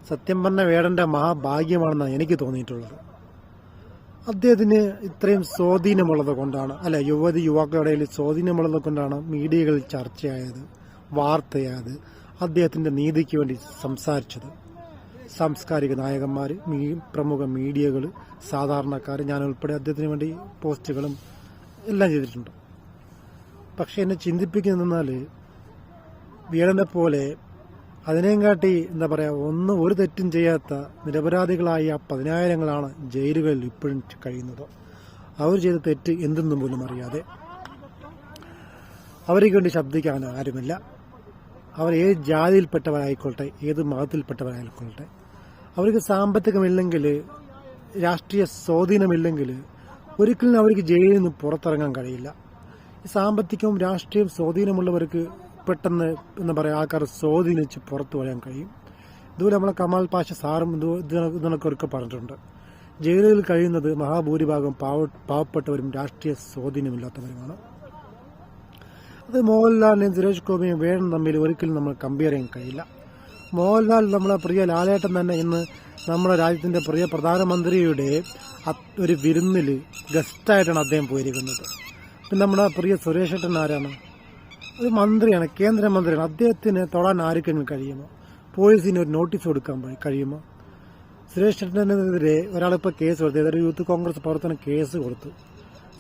സത്യം പറഞ്ഞ വേടൻ്റെ മഹാഭാഗ്യമാണെന്നാണ് എനിക്ക് തോന്നിയിട്ടുള്ളത്. അദ്ദേഹത്തിന് ഇത്രയും സ്വാധീനമുള്ളത് കൊണ്ടാണ്, അല്ല യുവാക്കളുടെ ഇടയിൽ സ്വാധീനമുള്ളത് കൊണ്ടാണ് മീഡിയകളിൽ ചർച്ചയായത്, വാർത്തയായത്, അദ്ദേഹത്തിൻ്റെ നീതിക്ക് വേണ്ടി സംസാരിച്ചത്. സാംസ്കാരിക നായകന്മാർ, പ്രമുഖ മീഡിയകൾ, സാധാരണക്കാർ, ഞാനുൾപ്പെടെ അദ്ദേഹത്തിന് വേണ്ടി പോസ്റ്റുകളും എല്ലാം ചെയ്തിട്ടുണ്ട്. പക്ഷെ എന്നെ ചിന്തിപ്പിക്കുന്നതെന്നാൽ വീടനെ പോലെ അതിനെയും കാട്ടി ഒരു തെറ്റും ചെയ്യാത്ത നിരപരാധികളായ 10,000-ങ്ങളാണ് ജയിലുകളിൽ ഇപ്പോഴും കഴിയുന്നത്. അവർ ചെയ്ത തെറ്റ് എന്തെന്നും പോലും അറിയാതെ. അവർക്ക് വേണ്ടി ശബ്ദിക്കാൻ ആരുമില്ല. അവർ ഏത് ജാതിയിൽപ്പെട്ടവരായിക്കൊള്ളട്ടെ, ഏത് മതത്തിൽപ്പെട്ടവരായിക്കൊള്ളട്ടെ, അവർക്ക് സാമ്പത്തികമില്ലെങ്കിൽ, രാഷ്ട്രീയ സ്വാധീനമില്ലെങ്കിൽ ഒരിക്കലും അവർക്ക് ജയിലിൽ നിന്ന് പുറത്തിറങ്ങാൻ കഴിയില്ല. ഈ സാമ്പത്തികവും രാഷ്ട്രീയവും സ്വാധീനമുള്ളവർക്ക് പെട്ടെന്ന് ആൾക്കാർ സ്വാധീനിച്ച് പുറത്തു വരാൻ കഴിയും. ഇതുപോലെ നമ്മളെ കമാൽ പാഷ സാറും ഇതിനൊക്കെ പറഞ്ഞിട്ടുണ്ട്. ജയിലുകളിൽ കഴിയുന്നത് മഹാഭൂരിഭാഗം പാവപ്പെട്ടവരും രാഷ്ട്രീയ സ്വാധീനമില്ലാത്തവരുമാണ്. അത് മോഹൻലാലിനെയും സുരേഷ് ഗോപിയും വേണം തമ്മിൽ ഒരിക്കലും നമ്മൾ കമ്പയർ ചെയ്യാൻ കഴിയില്ല. മോഹൻലാൽ നമ്മളെ പ്രിയ ലാലേട്ടൻ തന്നെ ഇന്ന് നമ്മുടെ രാജ്യത്തിൻ്റെ പ്രിയ പ്രധാനമന്ത്രിയുടെ ഒരു വിരുന്നിൽ ഗസ്റ്റായിട്ടാണ് അദ്ദേഹം പോയിരിക്കുന്നത്. പിന്നെ നമ്മുടെ പ്രിയ സുരേഷ് ഏട്ടൻ ആരാണ്? ഒരു മന്ത്രിയാണ്, കേന്ദ്രമന്ത്രിയാണ്. അദ്ദേഹത്തിന് തൊടാൻ ആർക്കെങ്കിലും കഴിയുമോ? പോലീസിന് ഒരു നോട്ടീസ് കൊടുക്കാൻ കഴിയുമോ? സുരേഷ് ഏട്ടനെതിരെ ഒരാളിപ്പോൾ കേസ് കൊടുത്തു, ഏതൊരു യൂത്ത് കോൺഗ്രസ് പ്രവർത്തനം കേസ് കൊടുത്തു.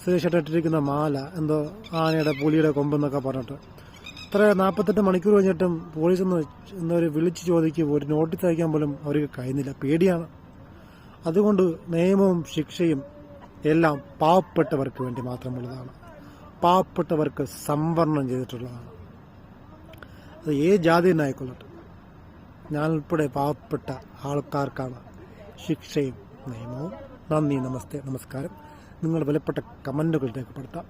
സുരേഷ് ഏട്ടൻ ഇട്ടിരിക്കുന്ന മാല എന്തോ ആനയുടെ പുലിയുടെ കൊമ്പെന്നൊക്കെ പറഞ്ഞിട്ട് ഇത്ര 48 മണിക്കൂർ കഴിഞ്ഞിട്ടും പോലീസ് ഒരു വിളിച്ചു ചോദിക്കുമ്പോൾ ഒരു നോട്ടീസ് അയക്കാൻ പോലും അവർക്ക് കഴിയുന്നില്ല. പേടിയാണ്. അതുകൊണ്ട് നിയമവും ശിക്ഷയും എല്ലാം പാവപ്പെട്ടവർക്ക് വേണ്ടി മാത്രമുള്ളതാണ്. പാവപ്പെട്ടവർക്ക് സംവരണം ചെയ്തിട്ടുള്ളതാണ്. അത് ഏത് ജാതി തന്നെ ആയിക്കൊള്ളട്ടെ. ഞാൻ ഉൾപ്പെടെ പാവപ്പെട്ട ആൾക്കാർക്കാണ് ശിക്ഷയും നിയമവും. നന്ദി, നമസ്തേ, നമസ്കാരം. നിങ്ങൾ വിലപ്പെട്ട കമൻറ്റുകൾ രേഖപ്പെടുത്താം.